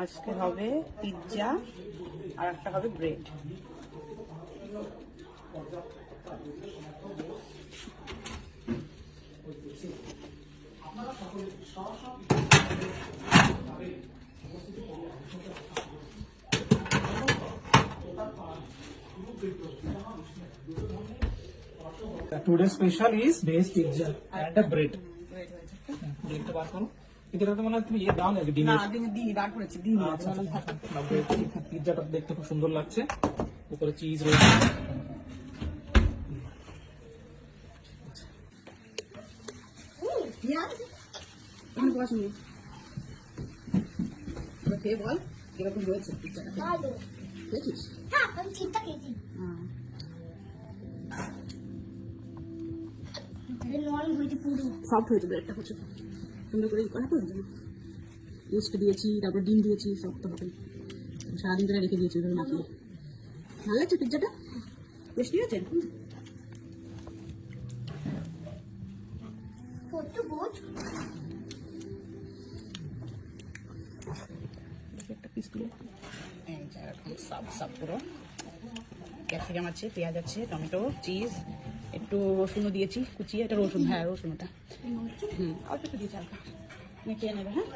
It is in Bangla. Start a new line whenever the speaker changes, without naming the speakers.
আজকে হবে পিৎজা আর একটা হবে bread.
Today's special is veg pizza and a bread. ব্রেডটা বার করো। এটা তো মনে হয় তুমি দাও না ডিম।
না ডিম বার করেছি, ডিম আছে।
পিৎজাটা দেখতে খুব সুন্দর লাগছে, উপরে চিজ রয়েছে।
খেয়ে বল কিরকম হয়েছে পিৎজাটা। খেয়েছিস?
হ্যাঁ, আমি চিপটা খেয়েছি। নরম হয়েছে পুরো।
সফট হয়েছে ব্রেডটা, হচ্ছে সুন্দর করে করা তো ইস্ট দিয়েছি, তারপর ডিম দিয়েছি, শক্ত হবে। সারাদিন ধরে রেখে দিয়েছি ওইভাবে মাখিয়ে। ভালো লাগছে পিৎজাটা? টেস্টি হয়েছে?
কত বোঝ?
একটা পিস তুলে এই যে এরকম সাব পুরো ক্যাপসিকাম আছে, পেঁয়াজ আছে, টমেটো, চিজ, একটু রসুনও দিয়েছি কুচিয়ে। এটা রসুন, হ্যাঁ রসুন ওটা। অল্প একটু দিয়েছি হালকা। খেয়ে নেবে। হ্যাঁ।